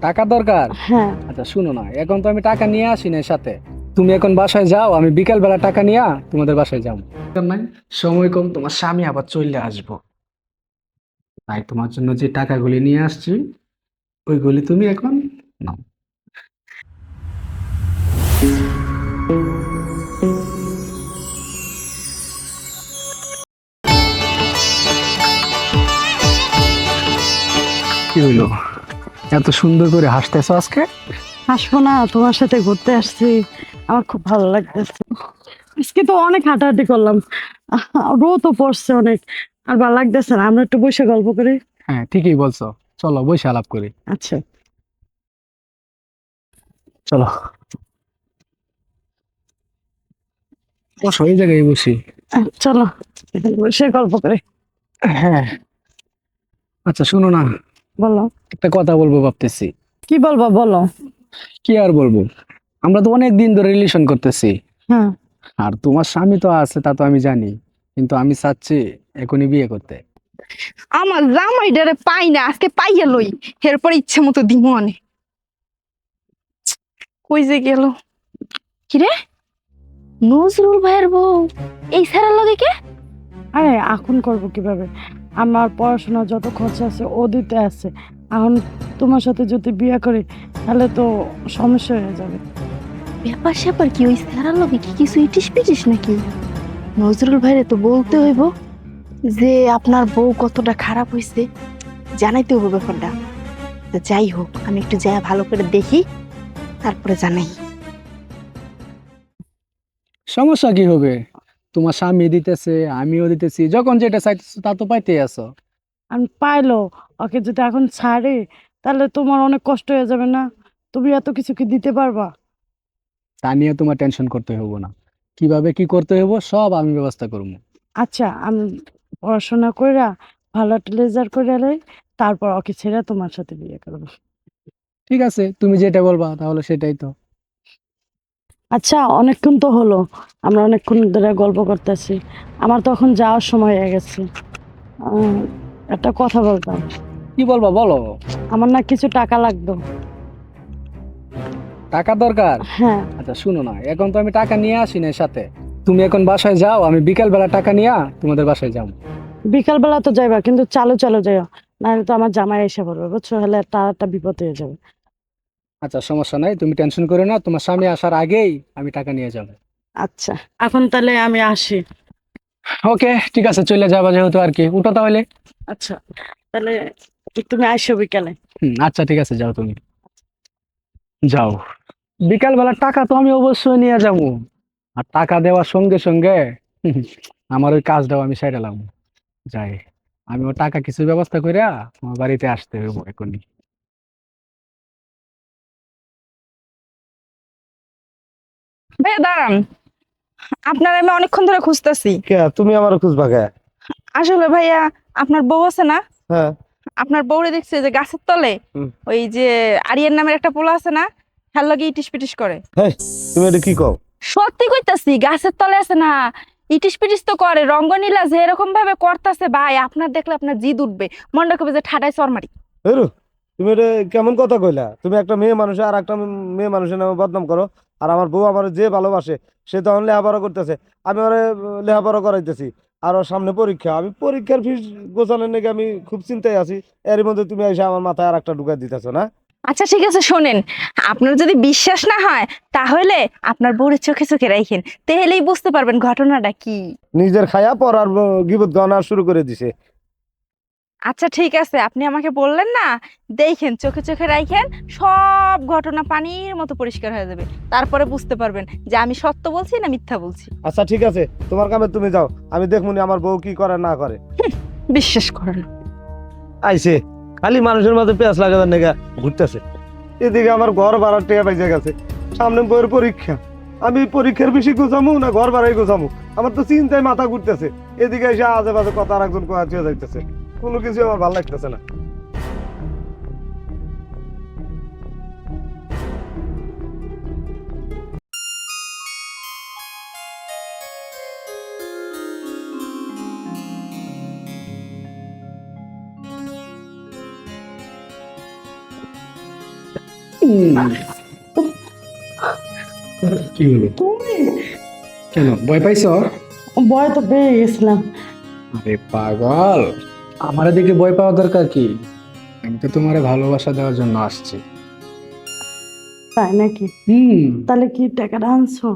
টাকা দরকার? হ্যাঁ। আচ্ছা শুনো না, এখন তো আমি টাকা নিয়ে আসি না সাথে। তুমি এখন বাসায় যাও, আমি বিকাল বেলা টাকা নিয়ে তোমাদের বাসায় যাবো। নাই, সময় কম, তোমার স্বামী আবার চলে আসবো। তাই তোমার জন্য যে টাকাগুলি নিয়ে আসছি ওইগুলি তুমি এখন নাও। কি হইলো, এত সুন্দর করে হাসতেছো আজকে? আসবো না, তোমার সাথে ঘুরতে আসছি, আমার খুব ভালো লাগতেছে। আজকে তো অনেক হাঁটাহাঁটি করলাম, রোদও পড়ছে অনেক, আর ভালো লাগতেছে না। আমরা একটু বসে গল্প করি। হ্যাঁ ঠিকই বলছো, চলো বসে আলাপ করি। আচ্ছা। চলো বসো, এই জায়গায় বসি। চলো এখানে বসে গল্প করি। হ্যাঁ। আচ্ছা শুনো না, বলো। একটা কথা বলবো ভাবতেছি। কি বলবো বলো। কি আর বলবো, আমরা তো অনেক দিন ধরে রিলেশন করতেছি। হ্যাঁ। আর তোমার স্বামী তো আছে তা তো আমি জানি, কিন্তু আমি চাচ্ছি এখনই বিয়ে করতে। আমার জামাইডারে পাই না, আজকে পাইয়া লই, এরপর ইচ্ছে মতো দিমু অনে। কই যে গেল? কিরে, নজরুল ভাইয়ের বউ এই স্যারের লগে কে? আরে এখন করবো কিভাবে? আমার পড়াশোনা যত খরচা আছে ও দিতে আছে। এখন তোমার সাথে যদি বিয়ে করি তাহলে তো সমস্যা হয়ে যাবে। ব্যাপার স্যাপার কি, ওই স্যারের লগে কি কিছু ইটিস পিটিস নাকি? নজরুল ভাইরে তো বলতে হইব যে আপনার বউ কতটা খারাপ হইছে, জানাইতে হইব ব্যাপারটা। তো যাই হোক, আমি একটু যাই ভালো করে দেখি, তারপরে জানাই। সমস্যা কি হবে? তোমার স্বামী দিতেছে, আমিও দিতেছি, যখন যেটা চাইতেছো তা তো পাইতেই আছো। আমি পাইলো, ওকে যদি এখন ছাড়ে তাহলে তোমার অনেক কষ্ট হয়ে যাবে না? তুমি এত কিছু কি দিতে পারবা? তা নিয়ে তোমার টেনশন করতে হবো না, কিভাবে কি করতে হবো সব আমি ব্যবস্থা করবো। আচ্ছা, আমি পড়াশোনা কইরা ভালো একটা রেজাল্ট করে এলে তারপর ওকে ছেড়ে তোমার সাথে বিয়ে করবো। ঠিক আছে, তুমি যেটা বলবা তাহলে সেটাই তো। আচ্ছা, অনেকক্ষণ তো হলো, আমরা অনেকক্ষণ ধরে গল্প করতেছি। আমার তখন যাওয়ার সময় হয়ে গেছে। আহ, একটা কথা বলতাম। কি বলবা বলো। আমার না কিছু টাকা লাগতো। টাকা দরকার? হ্যাঁ। আচ্ছা শুনো না, এখন তো আমি টাকা নিয়ে আসি না সাথে। তুমি এখন বাসায় যাও, আমি বিকাল বেলা টাকা নিয়ে তোমাদের বাসায় যাবো। বিকালবেলা তো যাইবা, কিন্তু চালু চালু যাইও, নাহলে তো আমার জামাই এসে পড়বে, বুঝছো? হলে তার একটা বিপদ হয়ে যাবে। আচ্ছা সমস্যা নাই, তুমি টেনশন করো না, তোমার স্বামী আসার আগেই আমি টাকা নিয়ে যাবো। আচ্ছা, এখন তাহলে আমি আসি। ওকে ঠিক আছে, চলে যাবা যেহেতু, আর কি, উঠো তাহলে। আচ্ছা, তাহলে তুমি আসো বিকালে। আচ্ছা ঠিক আছে, যাও তুমি, যাও। বিকাল বেলা টাকা তো আমি অবশ্যই নিয়ে যাবো। আর টাকা দেওয়ার সঙ্গে সঙ্গে আমার ওই কাজটাও আমি সাইডালাম। যাই, আমি ও টাকা কিছু ব্যবস্থা করে আমার বাড়িতে আসতে হইব এখনই। ভাইয়া দাঁড়ান, আপনার আমি অনেকক্ষণ ধরে খুঁজতেছি। কে তুমি আমার খুঁজবা কে? আসলে ভাইয়া, আপনার বউ আছে না? হ্যাঁ। আপনার বউরে দেখছে যে গাছের তলে, হুম। ওই যে আরিয়ান নামের একটা পোলা আছে না, হ্যার লগে ইটিস পিটিস করে। হেই, তুমি এটা কি কও? সত্যি কইতাছি, গাছের তলে আছে না, ইটিস পিটিস তো করে। রঙ্গনীলা যে এরকম ভাবে করতেছে ভাই, আপনার দেখলে আপনার জিদ উঠবে, মনটা কবে যে ঠাডায় চরমারি। হেরু, তুমি এটা কেমন কথা কইলা? তুমি একটা মেয়ে মানুষ আর একটা মেয়ে মানুষের নামে বদনাম করো। আর আমার বউ আমার যে ভালোবাসে সে তখন লেখাপড়া করতেছে, আমি ওরে লেখাপড়া করাইতেছি। আর ওর সামনে পরীক্ষা, আমি পরীক্ষার ফিস গোছানোর নাকি আমি খুব চিন্তায় আছি। এর মধ্যে তুমি এসে আমার মাথায় আর একটা ঢুকাই দিতেছো না? আচ্ছা ঠিক আছে, শোনেন, আপনার যদি বিশ্বাস না হয় তাহলে আপনার বউরের চোখে চোখে রাখেন, তাহলেই বুঝতে পারবেন ঘটনাটা কি। নিজের খায়া পর আর গিবত গাওয়া শুরু করে দিছে। আচ্ছা ঠিক আছে, আপনি আমাকে বললেন না, দেখেন চোখে চোখে রাখেন, সব ঘটনা পানির মতো পরিষ্কার হয়ে যাবে। তারপরে বুঝতে পারবেন যে আমি সত্য বলছি না মিথ্যা বলছি। আচ্ছা ঠিক আছে, তোমার কামে তুমি যাও, আমি দেখমুনি আমার বউ কি করে না করে। বিশ্বাস করেন। আইছে খালি মানুষের মাঝে পেঁয়াজ লাগাবার নেগা ঘুরতেছে। এদিকে আমার ঘর ভাড়ার টেয়া পাইছে গেছে, সামনে বইয়ের পরীক্ষা। আমি পরীক্ষার বেশি গোছামু না ঘর ভাড়াই গোছামু, আমার তো চিন্তায় মাথা ঘুরতেছে। এদিকে এসে আজে বাজে কথা আর একজন কোয়া চুয়ে যাইতেছে, কোনো কিছু আমার ভালো লাগতেছে না। কি হলো? তুমি কেন ভয় পাইছো? ভয় তো পেয়ে গেছিলাম। আরে পাগল, আমার দিকে ভয় পাওয়া দরকার কি? আমি তো তোমারে ভালোবাসা দেওয়ার জন্য আসছি। তাই নাকি? হুম। তাহলে কি টাকাটা আনছো?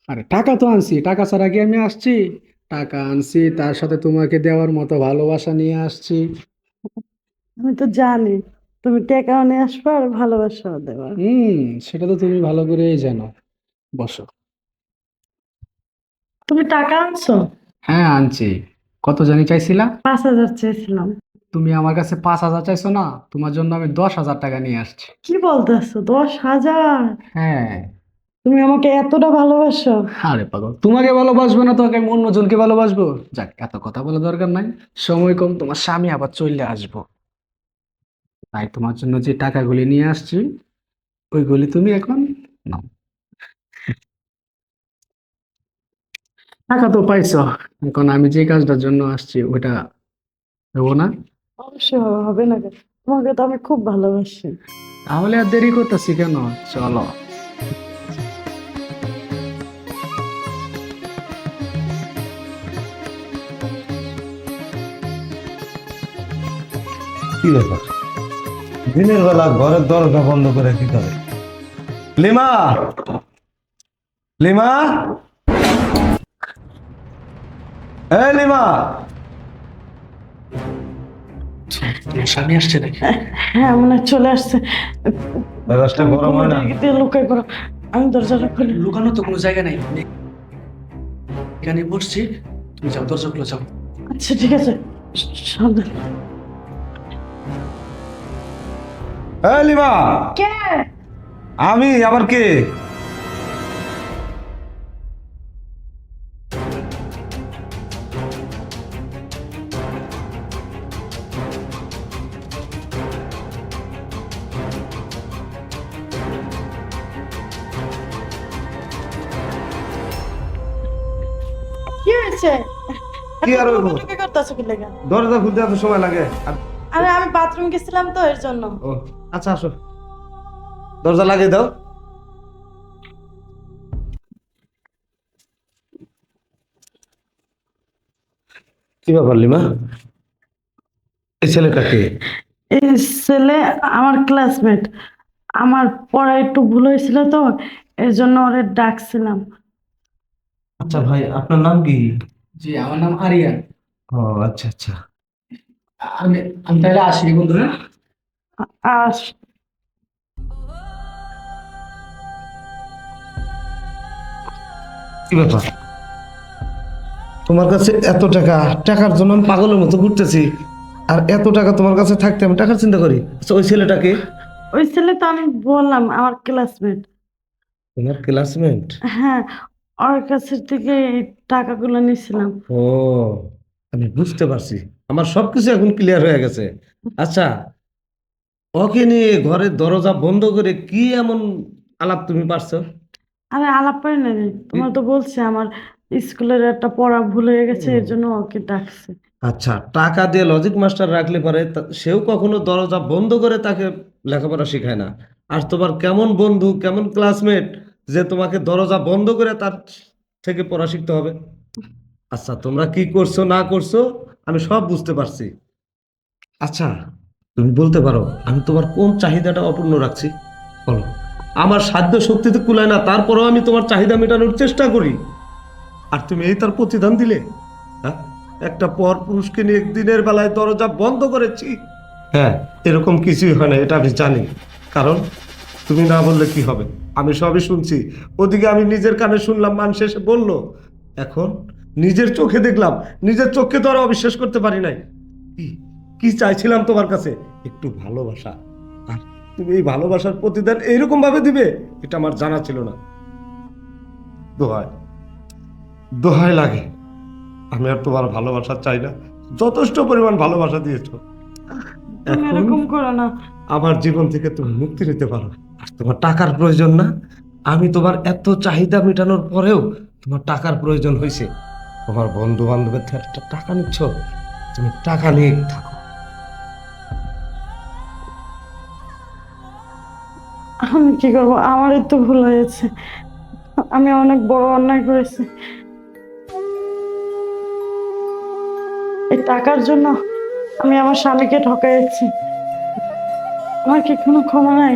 আরে টাকা তো আনছি, টাকা ছাড়া কি আমি আসছি? টাকা আনছি, তার সাথে তোমাকে দেওয়ার মতো ভালোবাসা নিয়ে আসছি। আমি তো জানি তুমি টাকাও নিয়ে আসবে আর ভালোবাসাও দেবা। হুম, সেটা তো তুমি ভালো করেই জানো। বসো। তুমি টাকা আনছো? হ্যাঁ আনছি। কত জানি চাইছিলা? 5,000 চেয়েছিলাম। তুমি আমার কাছে 5,000 চাইছো না, তোমার জন্য আমি 10,000 টাকা নিয়ে আসছি। কি বলতেছো? 10,000? হ্যাঁ। তুমি আমাকে এতটা ভালোবাসো? আরে পাগল, তোমাকে ভালোবাসবো না তোকে আমি অন্যজনকে ভালোবাসবো? যাক, এত কথা বলা দরকার নাই। সময় কম, তোমার স্বামী আবার চলে আসবো। তাই তোমার জন্য যে টাকাগুলি নিয়ে আসছি, ওইগুলি তুমি এখন নাও। টাকা তো পাইছো, এখন আমি যে কাজটার জন্য আসছি ওটা দেবো না? অবশ্যই হবে না কেন? তোমাকে তো আমি খুব ভালোবাসি। তাহলে আর দেরি করতেছি কেন? চলো। কি ব্যাপার, দিনের বেলা ঘরের দরজা বন্ধ করে কি করে? লিমা, লিমা, এই লিমা। তোমার স্বামী আসছে নাকি? হ্যাঁ মনে হয় চলে আসছে। মেজাজটা তুমি গরম হয় না? কোনো দিকে দিয়ে লুকাই করো, আমি দরজাটা খুলি। লুকানো তো কোনো জায়গা নাই, এখানে বসছি। তুমি যাও, দরজা খুলে যাও। আচ্ছা ঠিক আছে, সাবধান। এই লিমা, কে? আমি আবার কে? কি হয়েছে? কি আর হইবো? লুকাই করতেছো কি লেগা? দরজা খুলতে এত সময় লাগে? আরে আমি বাথরুম গেছিলাম তো এর জন্য। ও আচ্ছা, আসো, দরজা লাগিয়ে দাও। কি ব্যাপার লিমা, এই ছেলেটাকে? এই ছেলে আমার ক্লাসমেট। আমার পড়া একটু ভুল হয়েছিল তো এর জন্য ওরে ডাকছিলাম। আচ্ছা ভাই, আপনার নাম কি? জি, আমার নাম আরিয়ান। ও আচ্ছা আচ্ছা। আমি আমি তাহলে আসি বন্ধুরা। আর কি ব্যাপার, তোমার কাছে এত টাকা? টাকার জন্য আমি পাগলের মতো ঘুরতেছি, আর এত টাকা তোমার কাছে থাকতে আমি টাকার চিন্তা করি? আচ্ছা, ওই ছেলেটাকে? ওই ছেলে তো আমি বললাম আমার ক্লাসমেট। তোমার ক্লাসমেট? হ্যাঁ, ওর কাছের থেকে এই টাকাগুলো নিয়েছিলাম। ও, আমি বুঝতে পারছি, আমার সবকিছু এখন ক্লিয়ার হয়ে গেছে। আচ্ছা, ওকে নিয়ে ঘরের দরজা বন্ধ করে কি এমন আলাপ তুমি পারছো? আরে আলাপ পাই না রে, তোমার তো বলছে আমার স্কুলের একটা পড়া ভুল হয়ে গেছে এর জন্য ওকে ডাকছে। আচ্ছা, টাকা দিয়ে লজিক মাস্টার রাখলে পারে সেও কখনো দরজা বন্ধ করে তাকে লেখাপড়া শেখায় না। আর তোমার কেমন বন্ধু, কেমন ক্লাসমেট যে তোমাকে দরজা বন্ধ করে তার থেকে পড়া শিখতে হবে? আচ্ছা, তোমরা কি করছো না করছো আমি সব বুঝতে পারছি। আচ্ছা, তুমি বলতে পারো আমি তোমার কোন চাহিদাটা অপূর্ণ রাখছি? বলো। আমার সাধ্য শক্তিতে কুলায় না, তারপরেও আমি তোমার চাহিদা মেটানোর চেষ্টা করি, আর তুমি এই তার প্রতিদান দিলে? হ্যাঁ, একটা পর পুরুষকে নিয়ে দিনের বেলায় দরজা বন্ধ করেছি। হ্যাঁ, এরকম কিছুই হয় না, এটা আমি জানি। কারণ তুমি না বললে কি হবে, আমি সবই শুনছি। ওদিকে আমি নিজের কানে শুনলাম, মানুষ এসে বললো। এখন নিজের চোখে দেখলাম, নিজের চোখকে তো আর অবিশ্বাস করতে পারি নাই। কি কি চাইছিলাম তোমার কাছে? একটু ভালোবাসা, আর তুমি এই ভালোবাসার প্রতিদান এইরকম ভাবে দিবে, এটা আমার জানা ছিল না। দোহাই, দোহাই লাগে, আমি আর তোমার ভালোবাসা চাই না, যথেষ্ট পরিমাণ ভালোবাসা দিয়েছো। তুমি এখন এরকম করো না। আমার জীবন থেকে তুমি মুক্তি নিতে পারো। আর তোমার টাকার প্রয়োজন না, আমি তোমার এত চাহিদা মেটানোর পরেও তোমার টাকার প্রয়োজন হয়েছে। তোমার বন্ধু বান্ধবের থেকে একটা টাকা নিচ্ছ, তুমি টাকা নিয়ে থাকো। আমি কি করবো, আমারই তো ভুল হয়েছে, আমি অনেক বড় অন্যায় করেছি। এই টাকার জন্য আমি আমার স্বামীকে ঠকাইছি, আমার কি কোনো ক্ষমা নাই?